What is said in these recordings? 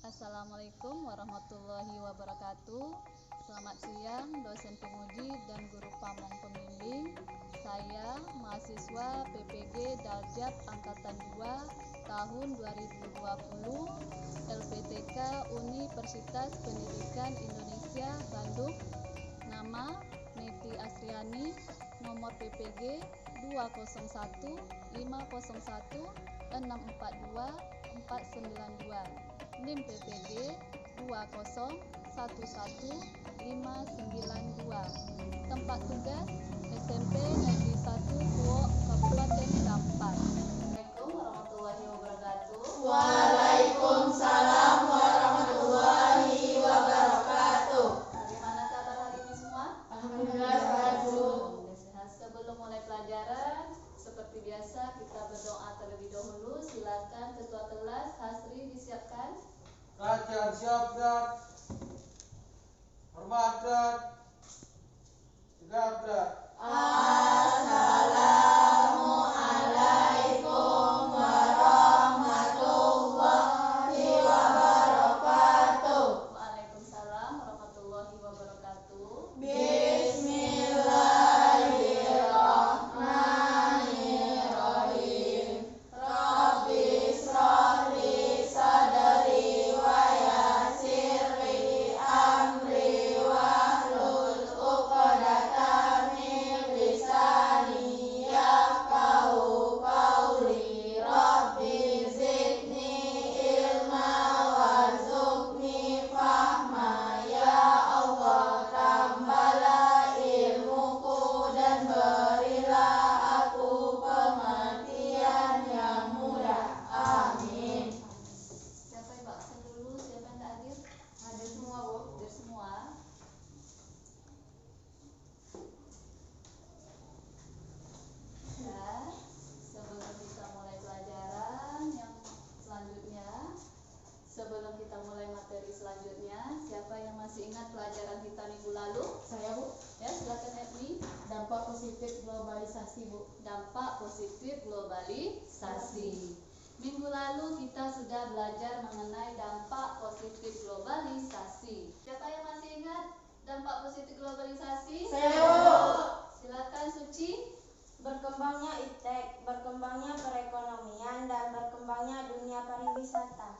Assalamualaikum warahmatullahi wabarakatuh. Selamat siang dosen penguji dan guru pamong pembimbing. Saya mahasiswa PPG Daljab Angkatan 2 tahun 2020 LPTK Universitas Pendidikan Indonesia Bandung. Nama Niti Asriani, nomor PPG 201 501 642 492. NIM PPG 2011592. Tempat tugas SMP Negeri 1 Kuok, Kabupaten Kampar. Assalamualaikum warahmatullahi wabarakatuh. Waalaikumsalam warahmatullahi wabarakatuh. Bagaimana kabar hari ini semua? Alhamdulillah sehat, Bu. Sehat. Sebelum mulai pelajaran, seperti biasa kita berdoa terlebih dahulu. Silakan ketua kelas Hasri disiapkan. Kajian siap dan hormat dan sigap dan. Assalamualaikum warahmatullahi wabarakatuh. Waalaikumsalam warahmatullahi wabarakatuh. Bismillahirrahmanirrahim. Rabbi shrah li sadri wa yassir li amri wahlul 'uqdatam min lisani yafqahu qawli. Rabbi zidni ilma warzuqni fahma. Ya Allah, tambahlah ilmuku dan berilah aku pengertian yang mudah. Amin. Siapa yang absen dulu? Siapa yang tak hadir? Ada semua, Bu. Hadir semua. Ya, sebelum kita mulai pelajaran yang selanjutnya, sebelum kita mulai materi selanjutnya, siapa yang masih ingat pelajaran kita minggu lalu? Saya, Bu. Ya, silakan Edmi. Dampak positif globalisasi, Bu. Dampak positif globalisasi. Minggu lalu kita sudah belajar mengenai dampak positif globalisasi. Siapa yang masih ingat dampak positif globalisasi? Saya, Bu. Silakan Suci. Berkembangnya iptek, berkembangnya perekonomian, dan berkembangnya dunia pariwisata.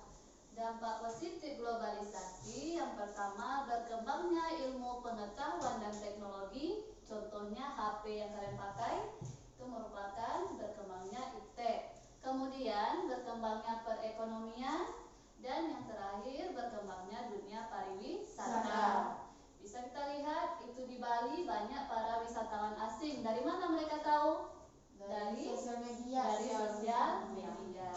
Dampak positif globalisasi yang pertama, berkembangnya ilmu pengetahuan dan teknologi. Contohnya HP yang kalian pakai itu merupakan berkembangnya iptek. Kemudian berkembangnya perekonomian, dan yang terakhir berkembangnya dunia pariwisata. Bisa kita lihat itu di Bali banyak para wisatawan asing. Dari mana mereka tahu? Dari sosial media. Dari sosial media.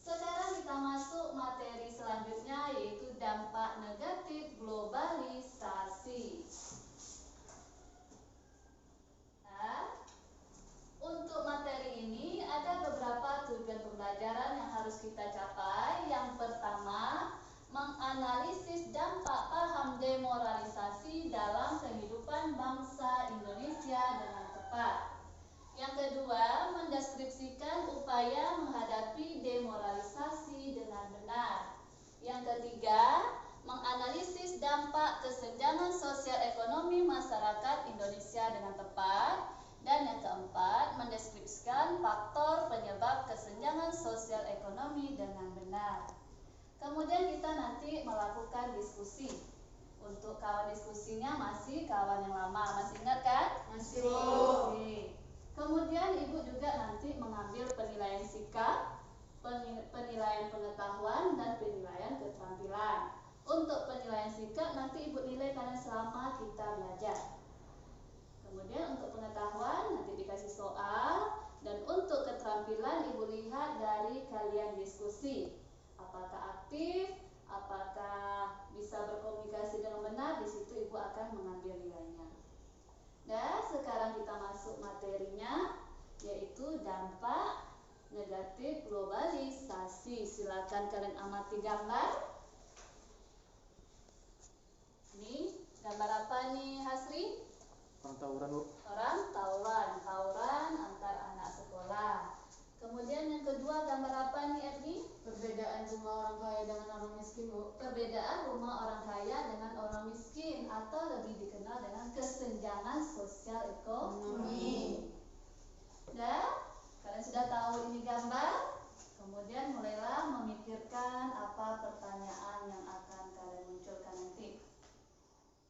Sekarang kita masuk materi selanjutnya, yaitu dampak negatif globalisasi. Nah, untuk materi ini ada beberapa tujuan pembelajaran yang harus kita capai. Yang pertama, menganalisis dampak paham demoralisasi dalam kehidupan bangsa Indonesia dengan tepat. Yang kedua, mendeskripsikan upaya menghadapi demoralisasi dengan benar. Yang ketiga, menganalisis dampak kesenjangan sosial ekonomi masyarakat Indonesia dengan tepat. Dan yang keempat, mendeskripsikan faktor penyebab kesenjangan sosial ekonomi dengan benar. Kemudian kita nanti melakukan diskusi. Untuk kawan diskusinya masih kawan yang lama, masih ingat kan? Masih. Oke. Kemudian Ibu juga nanti mengambil penilaian sikap, penilaian pengetahuan, dan penilaian keterampilan. Untuk penilaian sikap nanti Ibu nilai kalian selama kita belajar. Kemudian untuk pengetahuan nanti dikasih soal, dan untuk keterampilan Ibu lihat dari kalian diskusi. Apakah aktif, apakah bisa berkomunikasi dengan benar, di situ Ibu akan mengambil nilainya. Dan sekarang kita masuk materinya, yaitu dampak negatif globalisasi. Silakan kalian amati gambar. Ini gambar apa nih, Hasri? Orang tawuran, Bu. Orang tawuran antar anak sekolah. Kemudian yang kedua gambar apa nih Erni? Perbedaan rumah orang kaya dengan orang miskin, Bu. Perbedaan rumah orang kaya dengan orang miskin atau lebih dikenal dengan kesenjangan sosial ekonomi. Dan kalian sudah tahu ini gambar, kemudian mulailah memikirkan apa pertanyaan yang akan kalian munculkan nanti.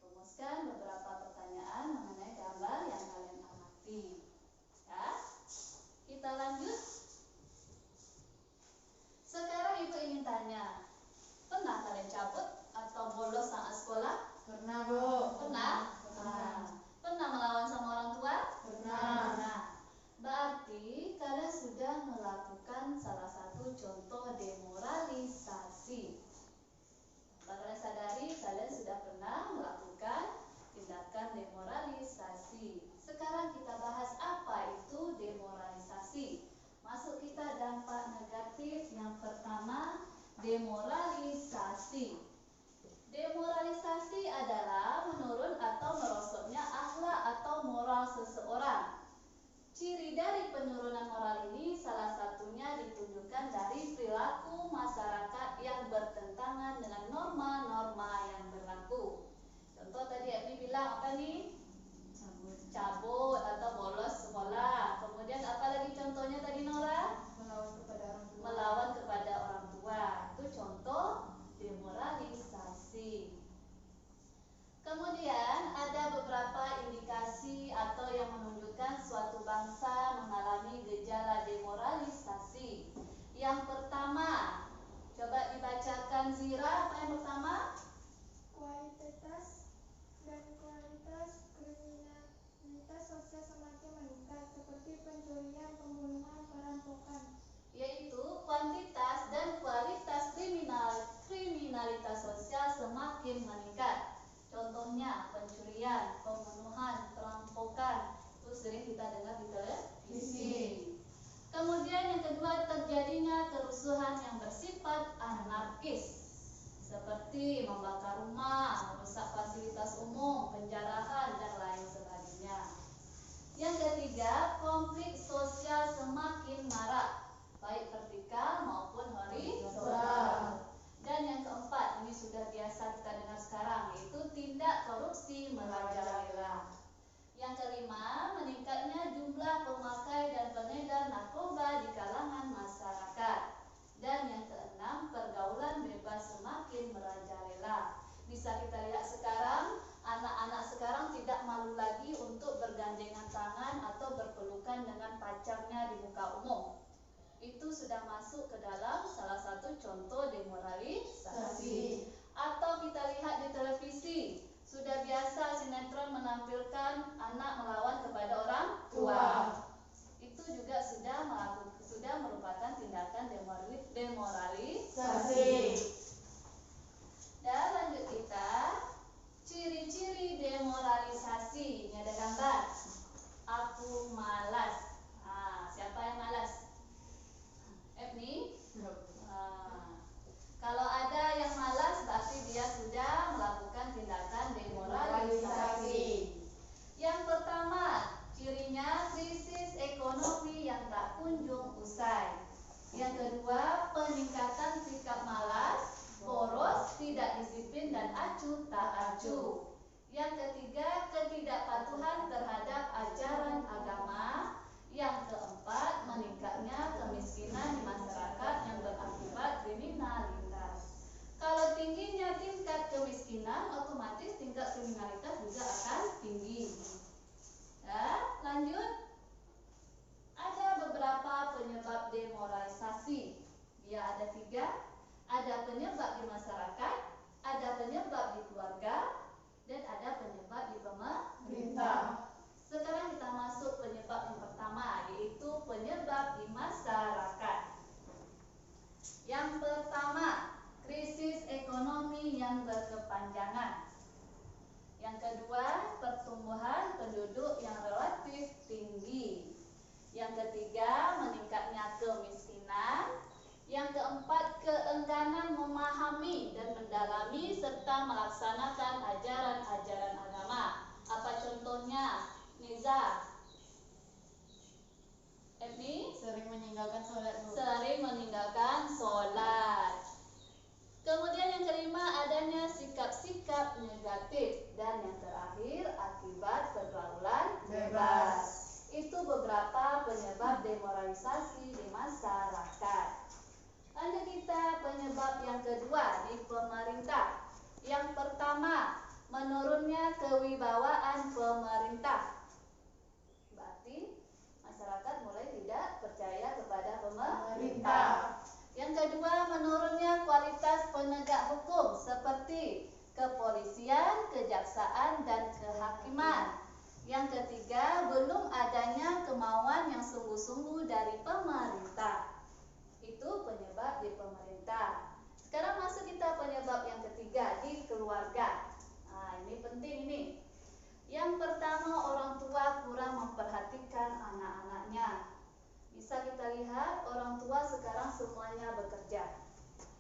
Rumuskan beberapa pertanyaan mengenai gambar yang kalian amati. Ya, kita lanjut. Sekarang ibu ingin tanya, pernah kalian cabut atau bolos saat sekolah? Pernah, Bu. Pernah? Pernah. Pernah melawan sama orang tua? Pernah. Berarti kalian sudah melakukan salah satu contoh demoralisasi. Kalian sadari kalian sudah pernah melakukan tindakan demoralisasi. Sekarang kita bahas apa itu demoralisasi. Masuk kita dampak negatif. Yang pertama, demoralisasi. Demoralisasi adalah menurun atau merosotnya akhlak atau moral seseorang. Ciri dari penurunan moral ini salah satunya ditunjukkan dari perilaku masyarakat yang bertentangan dengan norma-norma yang berlaku. Contoh tadi Abdi bilang apa nih? Cabut atau bolos sekolah. Kemudian apa lagi contohnya tadi Nora? Melawan kepada orang tua. Melawan kepada orang tua. Itu contoh demoralisasi. Kemudian ada beberapa indikasi atau yang menunjukkan suatu bangsa mengalami gejala demoralisasi. Yang pertama, coba dibacakan Zira, apa yang pertama? Kuantitas dan kualitas kriminalitas sosial semakin meningkat, seperti pencurian, pembunuhan, perampokan. Yaitu kuantitas dan kualitas kriminalitas sosial semakin meningkat. Contohnya pencurian, pembunuhan, perampokan, itu sering kita dengar di televisi. Kemudian yang kedua, terjadinya kerusuhan yang bersifat anarkis, seperti membakar rumah, merusak fasilitas umum, penjarahan, dan lain sebagainya. Yang ketiga, konflik sosial semakin marak, baik vertikal maupun horizontal. Dan yang keempat, ini sudah biasa kita dengar sekarang, yaitu tindak korupsi merajalela. Yang kelima, meningkatnya jumlah pemakai dan pengedar narkoba di kalangan masyarakat. Dan yang keenam, pergaulan bebas semakin merajalela. Bisa kita lihat sekarang, anak-anak sekarang tidak malu lagi untuk bergandengan tangan atau berpelukan dengan pacarnya di muka umum. Itu sudah masuk ke dalam salah satu contoh demoralisasi. Atau kita lihat di televisi, sudah biasa sinetron menampilkan anak melawan kepada orang tua. Itu juga sudah merupakan tindakan demoralisasi. Dan lanjut kita, ciri-ciri demoralisasi. Ini ada gambar. Aku malas. Siapa yang malas? Epni? Kalau ada yang malas, berarti dia sudah melakukan tindakan demoralisasi. Yang pertama, cirinya krisis ekonomi yang tak kunjung usai. Yang kedua, peningkatan sikap malas, boros, tidak disiplin, dan acuh tak acuh. Yang ketiga, ketidakpatuhan terhadap ajaran agama. Yang keempat, meningkatnya kemiskinan di masyarakat yang berakibat kriminalitas. Kalau tingginya tingkat kemiskinan, otomatis tingkat kriminalitas juga akan tinggi. Ya, lanjut. Ada beberapa penyebab demoralisasi. Dia ada 3. Ada penyebab di masyarakat, ada penyebab di keluarga, dan ada penyebab di pemerintah. Sekarang kita masuk penyebab yang pertama, yaitu penyebab di masyarakat. Yang pertama, krisis ekonomi yang berkepanjangan. Yang kedua, pertumbuhan penduduk yang relatif tinggi. Yang ketiga, meningkatnya kemiskinan. Yang keempat, keengganan memahami dan mendalami serta melaksanakan ajaran-ajaran agama. Apa contohnya? Niza, Emi Sering meninggalkan sholat, Bu. sering meninggalkan sholat. Kemudian yang kelima adanya sikap-sikap negatif, dan yang terakhir akibat pergaulan bebas. Itu beberapa penyebab demoralisasi di masyarakat. Lanjut kita penyebab yang kedua di pemerintah. Yang pertama, menurunnya kewibawaan pemerintah. Berarti masyarakat mulai tidak percaya kepada pemerintah. Yang kedua, menurunnya kualitas penegak hukum seperti kepolisian, kejaksaan, dan kehakiman. Yang ketiga, belum adanya kemauan yang sungguh-sungguh dari pemerintah. Itu penyebab di pemerintah. Sekarang masuk kita penyebab yang ketiga di keluarga. Nah, ini penting ini. Yang pertama, orang tua kurang memperhatikan anak-anaknya. Bisa kita lihat orang tua sekarang semuanya bekerja.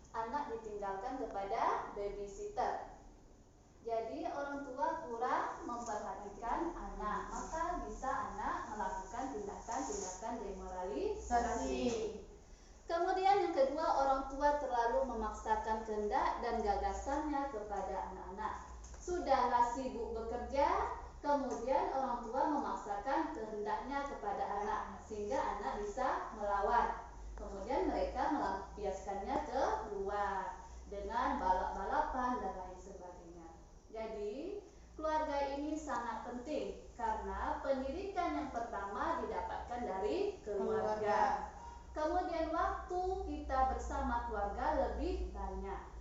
Anak ditinggalkan kepada babysitter. Jadi orang tua kurang memperhatikan anak, maka bisa anak melakukan tindakan-tindakan demoralisasi. Kemudian yang kedua, orang tua terlalu memaksakan kehendak dan gagasannya kepada anak-anak. Sudahlah sibuk bekerja, kemudian orang tua memaksakan kehendaknya kepada anak, sehingga anak bisa melawan. Kemudian mereka melampiaskannya ke luar dengan balap-balapan dan lain sebagainya. Jadi keluarga ini sangat penting karena pendidikan yang pertama didapatkan dari keluarga. Kemudian waktu kita bersama keluarga lebih banyak.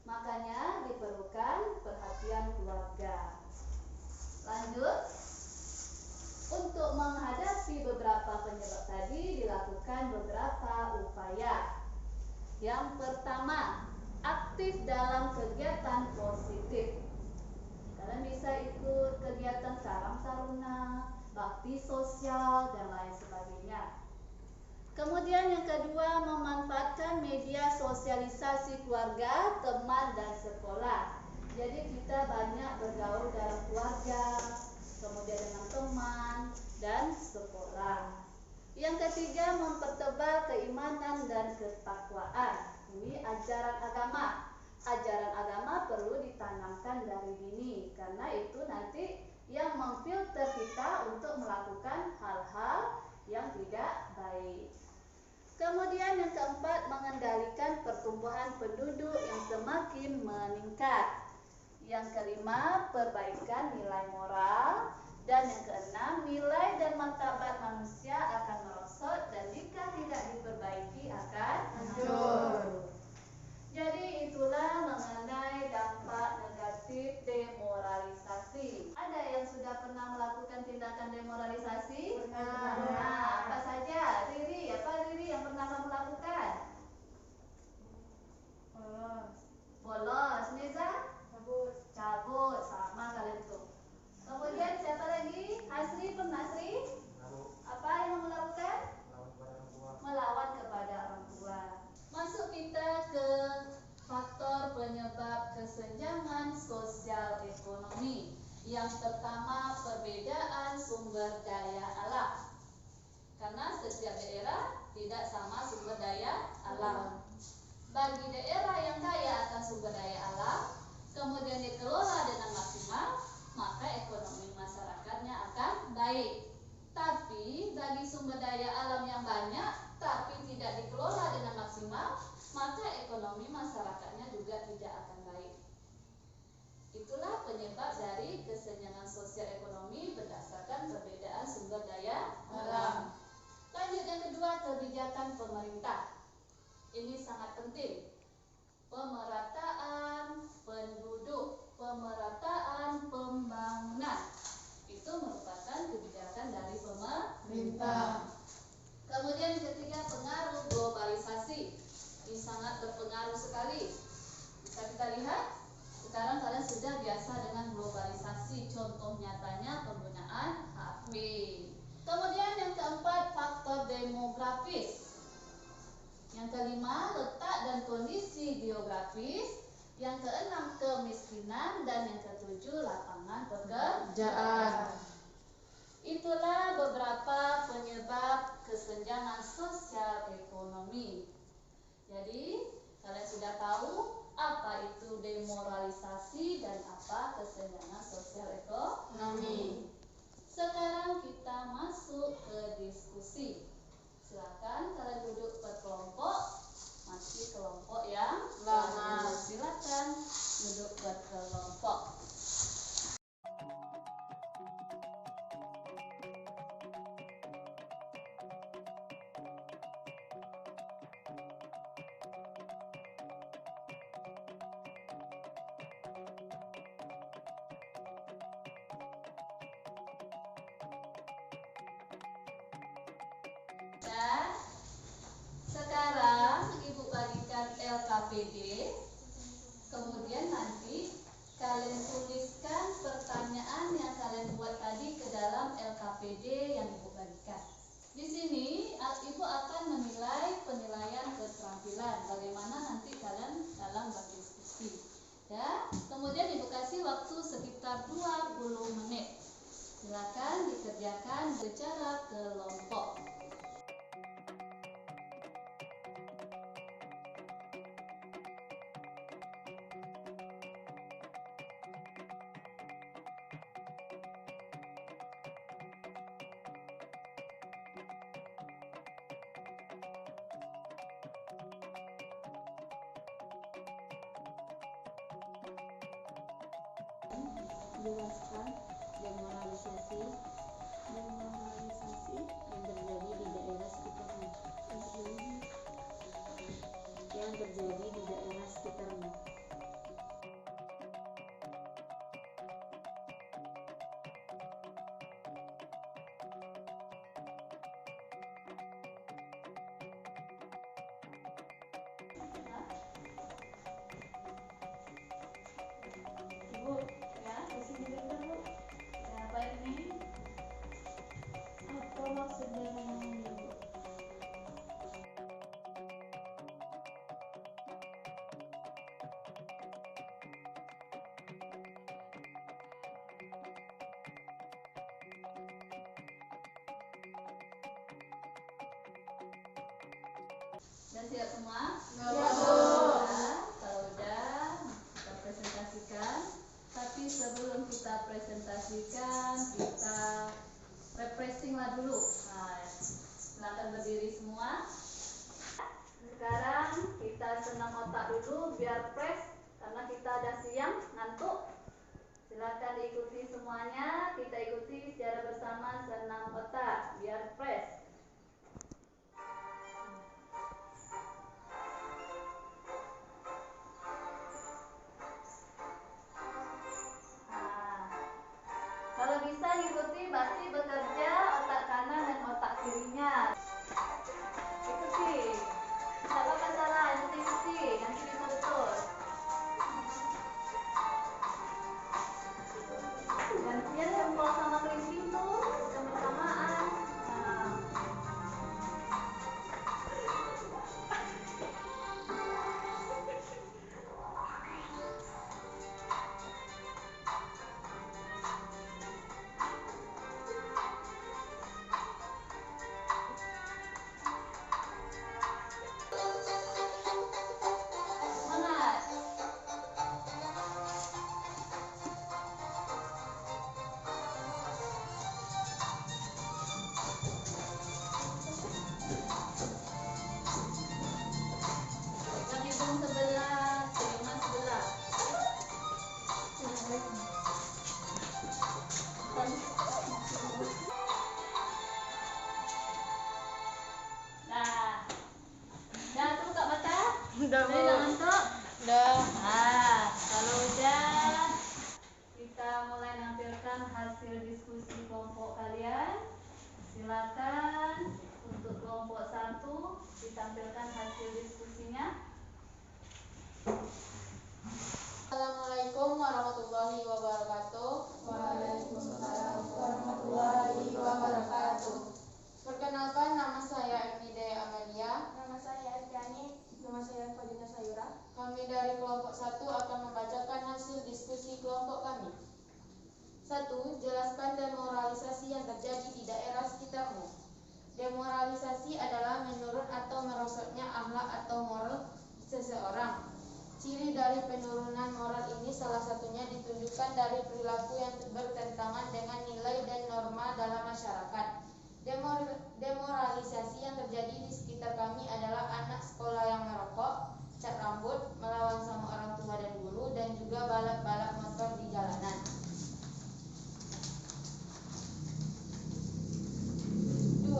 Makanya diperlukan perhatian keluarga. Lanjut. Untuk menghadapi beberapa penyebab tadi dilakukan beberapa upaya. Yang pertama, aktif dalam kegiatan positif. Kalian bisa ikut kegiatan Karang Taruna, bakti sosial, dan lain sebagainya. Kemudian yang kedua, memanfaatkan media sosialisasi keluarga, teman, dan sekolah. Jadi kita banyak bergaul dalam keluarga, kemudian dengan teman, dan sekolah. Yang ketiga, mempertebal keimanan dan ketakwaan. Ini ajaran agama. Ajaran agama perlu ditanamkan dari dini, karena itu nanti yang memfilter kita untuk melakukan hal-hal yang tidak baik. Kemudian yang keempat, mengendalikan pertumbuhan penduduk yang semakin meningkat. Yang kelima, perbaikan nilai moral. Dan yang keenam, nilai dan martabat manusia akan merosot dan jika tidak diperbaiki akan hancur. Jadi itulah mengenai dampak negatif demoralisasi. Ada yang sudah pernah melakukan tindakan demoralisasi? Pernah. Nah, apa saja? Riri, apa Riri yang pernah kamu lakukan? Bolos. Neza? Cabut. Sama kalian tuh. Kemudian siapa lagi? Asri, pernah Asri? Apa yang kamu lakukan? Melawan kepada orang tua. Masuk kita ke faktor penyebab kesenjangan sosial ekonomi. Yang pertama, perbedaan sumber daya alam. Karena setiap daerah tidak sama sumber daya alam. Bagi daerah yang kaya akan sumber daya alam, kemudian dikelola dengan maksimal, maka ekonomi masyarakatnya akan baik. Tapi bagi sumber daya alam yang banyak tapi tidak dikelola dengan maksimal, maka ekonomi masyarakatnya juga tidak akan baik. Itulah penyebab dari kesenjangan sosial ekonomi berdasarkan perbedaan sumber daya alam. Lanjut yang kedua, kebijakan pemerintah. Ini sangat penting. Pemerataan penduduk, pemerataan pembangunan. Itu merupakan kebijakan dari pemerintah. Kemudian yang ketiga, pengaruh globalisasi. Ini sangat berpengaruh sekali. Bisa kita lihat, sekarang kalian sudah biasa dengan globalisasi. Contoh nyatanya penggunaan HP. Kemudian yang keempat, faktor demografis. Yang kelima, letak dan kondisi geografis. Yang keenam, kemiskinan. Dan yang ketujuh, lapangan pekerjaan. Itulah beberapa penyebab kesenjangan sosial ekonomi. Jadi, kalian sudah tahu apa itu demoralisasi dan apa kesenjangan sosial ekonomi. Sekarang kita masuk ke diskusi. Silakan kalian duduk berkelompok. Masih kelompok yang lama. Silakan duduk berkelompok. Dan sekarang Ibu bagikan LKPD. Kemudian nanti kalian tuliskan pertanyaan yang kalian buat tadi ke dalam LKPD yang Ibu bagikan. Di sini Ibu akan menilai penilaian keterampilan. Bagaimana nanti kalian dalam berdiskusi. Ya, kemudian Ibu kasih waktu sekitar 20 menit. Silakan dikerjakan secara kelompok. Jelaskan demoralisasi yang terjadi di daerah sekitarmu. Ibu, ya, di sini bentar, Bu. Apa ini? Apa maksudnya dengan ini? Sudah siap semua? Ya, Ya, Bu. kalau udah kita presentasikan. Tapi sebelum kita presentasikan, kita refreshing lah dulu. Nah, silakan berdiri semua. Sekarang kita senam otak dulu biar fresh karena kita ada siang ngantuk. Silakan diikuti semuanya. Kita ikuti secara bersama senam otak biar fresh. Kalau bisa ikuti pasti bekerja otak kanan dan otak kirinya. Ikuti. Tidak apa-apa salah, ikuti. Nanti bisa betul. Gantian jempol sama kelingking tuh sama-samaan. Nah. Semangat. Pegang hidung sebelah, telinga sebelah. Nah, udah tuh Kak Mata? Udah, Bu. Udah ngantuk? Udah. Nah, kalau udah kita mulai nampilkan hasil diskusi kelompok kalian. Silakan untuk kelompok 1 ditampilkan hasil diskusinya. Assalamualaikum warahmatullahi wabarakatuh. Waalaikumsalam warahmatullahi wabarakatuh. Perkenalkan, nama saya Emide Amelia. Nama saya Adjani. Nama saya Fadina Sayura. Kami dari kelompok 1 akan membacakan hasil diskusi kelompok kami. 1. Jelaskan demoralisasi yang terjadi di daerah sekitarmu. Demoralisasi adalah menurun atau merosotnya akhlak atau moral seseorang. Ciri dari penurunan moral ini salah satunya ditunjukkan dari perilaku yang bertentangan dengan nilai dan norma dalam masyarakat. Demoralisasi yang terjadi di sekitar kami adalah anak sekolah yang merokok, cat rambut, melawan sama orang tua dan guru, dan juga balap-balap motor di jalanan. 2.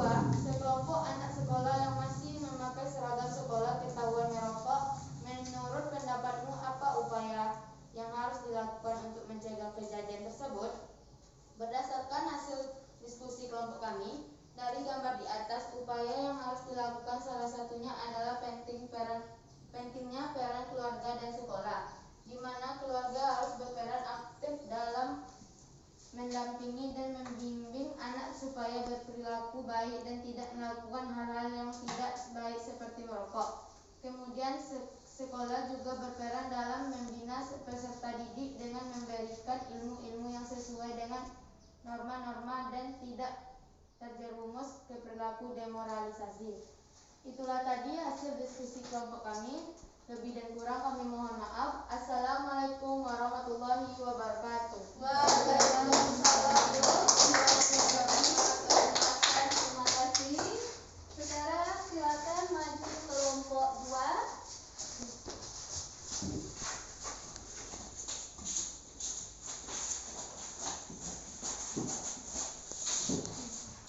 Sekelompok anak sekolah yang masih memakai seragam sekolah ketahuan merokok. Menurut pendapatmu, apa upaya yang harus dilakukan untuk mencegah kejadian tersebut? Berdasarkan hasil diskusi kelompok kami, dari gambar di atas, upaya yang harus dilakukan salah satunya adalah pentingnya peran keluarga dan sekolah, di mana keluarga harus berperan aktif dalam mendampingi dan membimbing anak supaya berperilaku baik dan tidak melakukan hal-hal yang tidak baik seperti merokok. Kemudian sekolah juga berperan dalam membina peserta didik dengan memberikan ilmu-ilmu yang sesuai dengan norma-norma dan tidak terjerumus ke perilaku demoralisasi. Itulah tadi hasil diskusi kelompok kami. Lebih dan kurang kami mohon maaf. Assalamualaikum warahmatullahi wabarakatuh. Waalaikumsalam warahmatullahi wabarakatuh. Terima kasih. Sekarang silakan maju kelompok 2.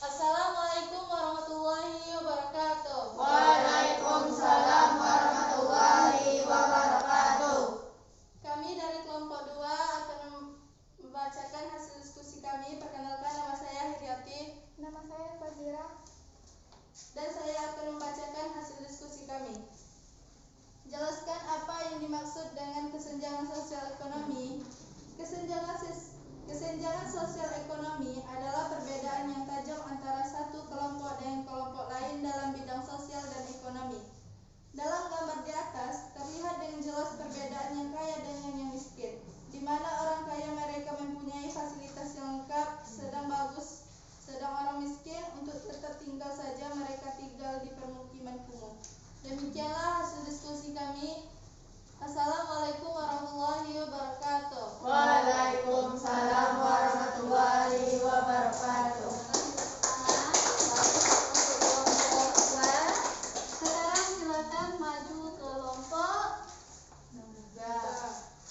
Assalamualaikum warahmatullahi wabarakatuh. Waalaikumsalam warahmatullahi wabarakatuh. Kami dari kelompok 2 akan membacakan hasil diskusi kami. Perkenalkan, nama saya Hiriati. Nama saya Fazira. Dan saya akan membacakan hasil diskusi kami. Jelaskan apa yang dimaksud dengan kesenjangan sosial ekonomi. Kesenjangan sosial ekonomi adalah perbedaan yang tajam antara satu kelompok dengan kelompok lain dalam bidang sosial dan ekonomi. Dalam gambar di atas, terlihat dengan jelas perbedaan yang kaya dengan yang miskin, di mana orang kaya mereka mempunyai fasilitas yang lengkap, sedang orang miskin untuk tetap tinggal saja mereka tinggal di permukiman kumuh. Demikianlah hasil diskusi kami. Assalamualaikum warahmatullahi wabarakatuh. Waalaikumsalam warahmatullahi wabarakatuh. Sekarang silakan maju kelompok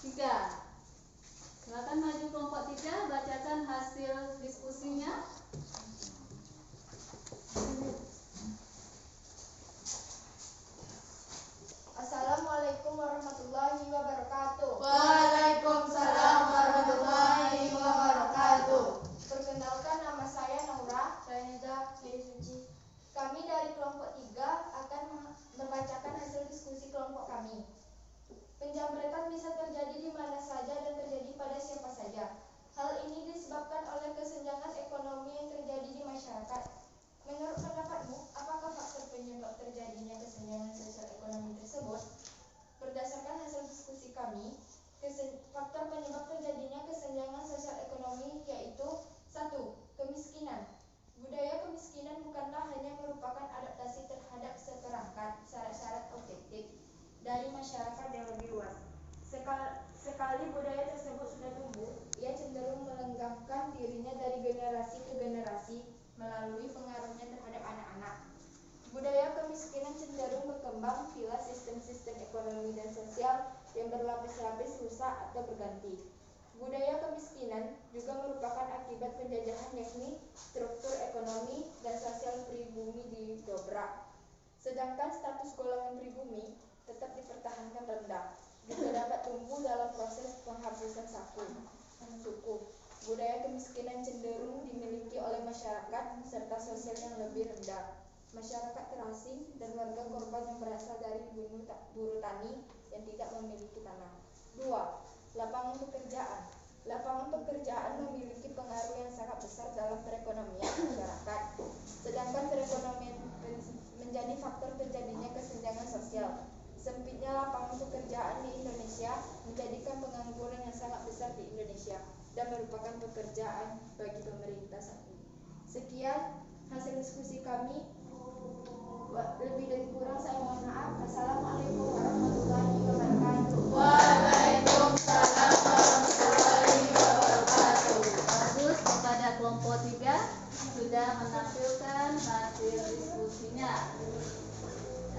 3. Silakan maju kelompok 3, bacakan hasil diskusinya. Assalamualaikum warahmatullahi wabarakatuh. Waalaikumsalam warahmatullahi wabarakatuh. Perkenalkan, nama saya Naura Raniza Suci. Kami dari kelompok 3 akan membacakan hasil diskusi kelompok kami. Penjamretan bisa terjadi di mana saja dan terjadi pada siapa saja. Hal ini disebabkan oleh kesenjangan ekonomi yang terjadi di masyarakat. Menurut pendapatmu, apakah faktor penyebab terjadinya kesenjangan sosial ekonomi tersebut? Berdasarkan hasil diskusi kami, faktor penyebab terjadinya kesenjangan sosial ekonomi yaitu 1. Kemiskinan. Budaya kemiskinan bukanlah hanya merupakan adaptasi terhadap seperangkat syarat-syarat objektif dari masyarakat yang lebih luas. Sekali budaya tersebut sudah tumbuh, ia cenderung melenggamkan dirinya dari generasi ke generasi melalui pengaruhnya terhadap anak-anak. Budaya kemiskinan cenderung berkembang bila sistem-sistem ekonomi dan sosial yang berlapis-lapis rusak atau berganti. Budaya kemiskinan juga merupakan akibat penjajahan, yakni struktur ekonomi dan sosial pribumi didobrak. Sedangkan status golongan pribumi tetap dipertahankan rendah, juga dapat tumbuh dalam proses penghapusan suku. Budaya kemiskinan cenderung dimiliki oleh masyarakat serta sosial yang lebih rendah, masyarakat terasing, dan warga korban yang berasal dari buruh tani yang tidak memiliki tanah. 2. Lapangan pekerjaan. Lapangan pekerjaan memiliki pengaruh yang sangat besar dalam perekonomian masyarakat. Sedangkan perekonomian menjadi faktor terjadinya kesenjangan sosial. Sempitnya lapangan pekerjaan di Indonesia menjadikan pengangguran yang sangat besar di Indonesia dan merupakan pekerjaan bagi pemerintah saat ini. Sekian hasil diskusi kami. Lebih dan kurang saya mohon maaf. Assalamualaikum warahmatullahi wabarakatuh. Waalaikumsalam warahmatullahi wabarakatuh. Bagus, kepada kelompok 3 sudah menampilkan hasil diskusinya.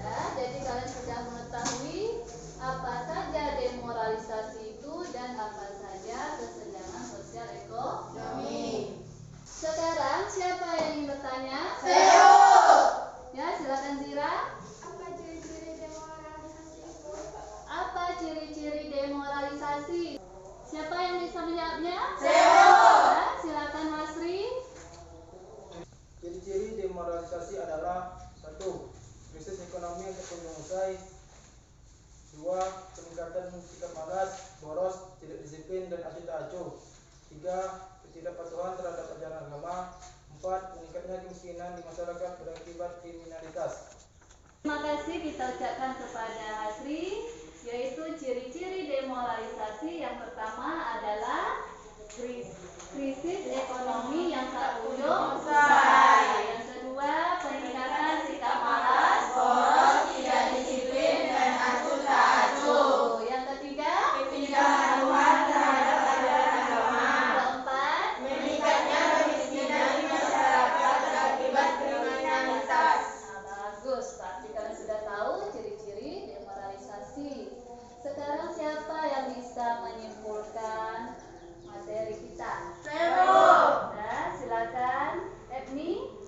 Ya, jadi kalian sudah mengetahui apa saja demoralisasi itu dan apa saja kesenjangan sosial ekonomi. Sekarang siapa yang ingin bertanya? Saya. Ya, silakan Zira. Apa ciri-ciri demoralisasi itu? Apa ciri-ciri demoralisasi? Siapa yang bisa menjawabnya? Saya. Ya, silakan Hasri. Ciri-ciri demoralisasi adalah 1. Krisis ekonomi yang tak kunjung usai. 2. Peningkatan sikap malas, boros, tidak disiplin, dan acuh tak acuh. 3. Ketidakpatuhan terhadap ajaran agama. 4. Meningkatnya kemiskinan di masyarakat berakibat kriminalitas. Terima kasih kita ucapkan kepada Hasri, yaitu ciri-ciri demoralisasi yang pertama adalah krisis ekonomi yang tak kunjung usai. Yang kedua, peningkatan sikap malas, boros, tidak disiplin, dan acuh tak acuh. Yang ketiga, ketidakpatuhan terhadap ajaran agama. Keempat, meningkatnya kemiskinan di masyarakat berakibat kriminalitas. Nah, bagus, berarti kalian sudah tahu ciri-ciri demoralisasi. Sekarang siapa yang bisa menyimpulkan materi kita? Nah, silakan Ebni.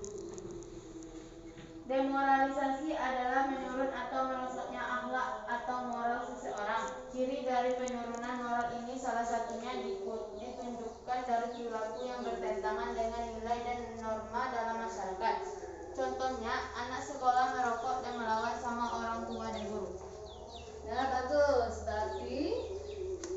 Demoralisasi adalah menurun atau merosotnya akhlak atau moral seseorang. Ciri dari penurunan moral ini salah satunya ditunjukkan dari perilaku yang bertentangan dengan nilai dan norma dalam masyarakat. Contohnya, anak sekolah merokok dan melawan sama orang tua dan guru. Nah, bagus. Berarti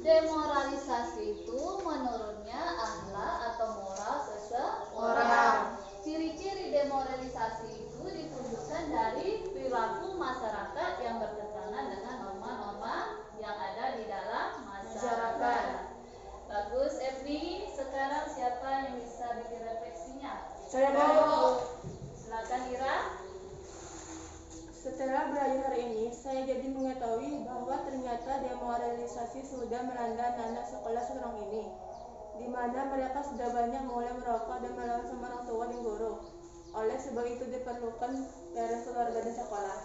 demoralisasi itu menurunnya akhlak atau moral seseorang. Ciri-ciri demoralisasi itu ditunjukkan dari perilaku masyarakat yang bertentangan dengan norma-norma yang ada di dalam masyarakat. Bagus, Ebni. Sekarang siapa yang bisa bikin refleksinya? Saya Silakan Ira. Setelah belajar hari ini, saya jadi mengetahui bahwa ternyata demoralisasi sudah melanda anak sekolah sekarang ini, di mana mereka sudah banyak mulai merokok dan melawan sama orang tua dan guru. Oleh sebab itu diperlukan beres keluarga dan sekolah.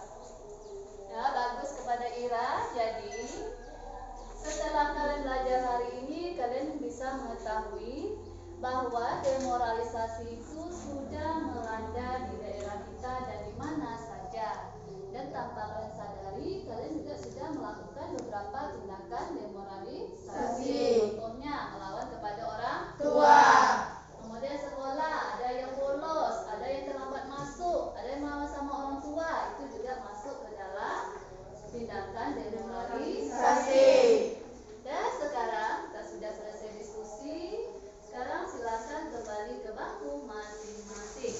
Ya, bagus kepada Ira. Jadi, setelah kalian belajar hari ini, kalian bisa mengetahui bahwa demoralisasi itu sudah melanda di daerah kita dan di mana saja. Dan tanpa kalian sadari, kalian juga sudah melakukan beberapa tindakan demoralisasi. Contohnya, melawan kepada orang tua. Kemudian sekolah, ada yang bolos, ada yang terlambat masuk, ada yang melawan sama orang tua. Itu juga masuk ke dalam tindakan demoralisasi. Dan sekarang kita sudah selesai diskusi. Sekarang silakan kembali ke bangku masing-masing.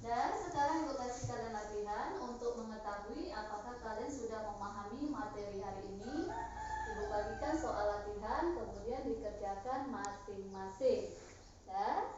Dan sekarang Ibu kasih kalian latihan untuk mengetahui apakah kalian sudah memahami materi hari ini. Ibu bagikan soal latihan, kemudian dikerjakan masing-masing. Ya.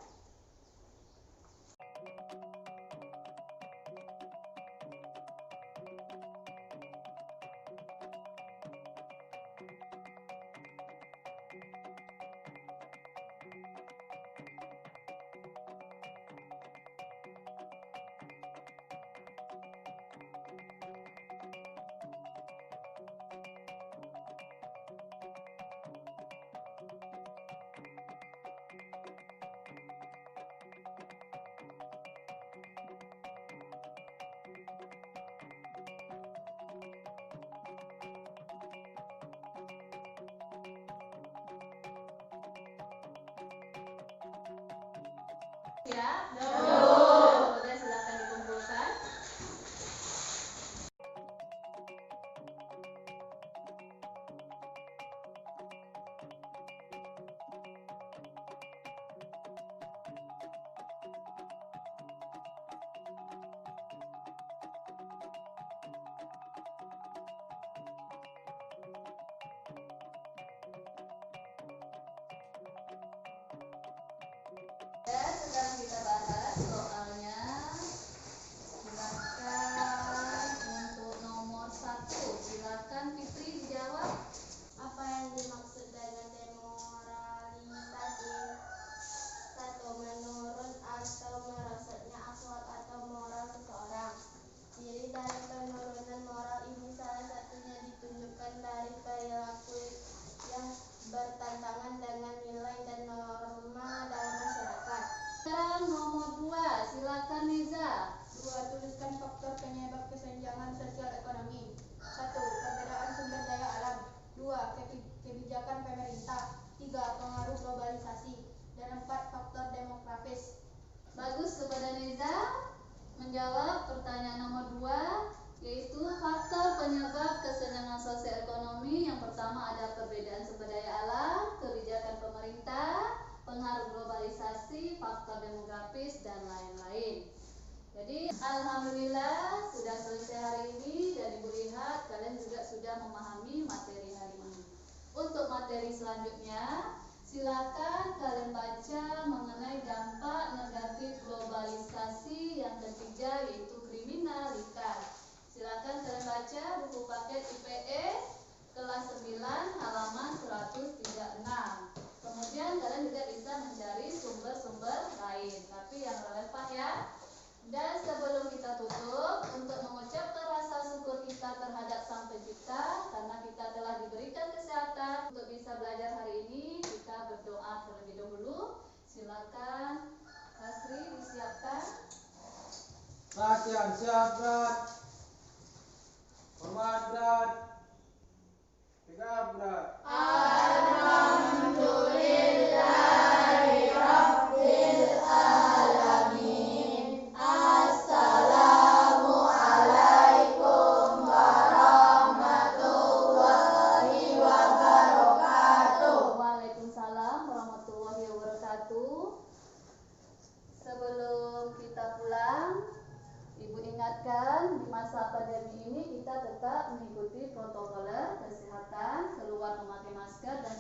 Siap? Boleh silakan dikumpulkan. Ya, sekarang kita bahas soalnya. Silakan untuk nomor 1. Silakan Fitri dijawab. Apa yang dimaksud dengan demoralisasi? 1. Menurun atau merosotnya akhlak atau moral seseorang. Ciri dari penurunan moral ini salah satunya ditunjukkan dari perilaku yang bertentangan dengan nilai dan norma dalam masyarakat. Sekarang nomor 2. Silakan Neza. 2. Tuliskan faktor penyebab kesenjangan sosial ekonomi. 1. Perbedaan sumber daya alam. 2. Kebijakan pemerintah. 3. Pengaruh globalisasi. Dan 4. Faktor demografis. Bagus kepada Neza menjawab pertanyaan nomor 2, yaitu faktor penyebab kesenjangan sosial ekonomi. Yang pertama ada perbedaan sumber daya alam, kebijakan pemerintah, pengaruh globalisasi, faktor demografis, dan lain-lain. Jadi alhamdulillah sudah selesai hari ini, dan Ibu lihat kalian juga sudah memahami materi hari ini. Untuk materi selanjutnya, silakan kalian baca mengenai dampak negatif globalisasi yang ketiga, yaitu kriminalitas. Silakan kalian baca buku paket IPS kelas 9 halaman 136. Kemudian kalian juga bisa mencari sumber-sumber lain, tapi yang relevan ya. Dan sebelum kita tutup, untuk mengucapkan rasa syukur kita terhadap Sang Pencipta karena kita telah diberikan kesehatan untuk bisa belajar hari ini, kita berdoa terlebih dahulu. Silakan Asri disiapkan. Latihan siap, Brat. Hormat, Brat. Tegap, Brat. Waalaikumsalam warahmatullahi wabarakatuh. Sebelum kita pulang, Ibu ingatkan di masa pandemi ini kita tetap mengikuti protokol kesehatan, keluar memakai masker dan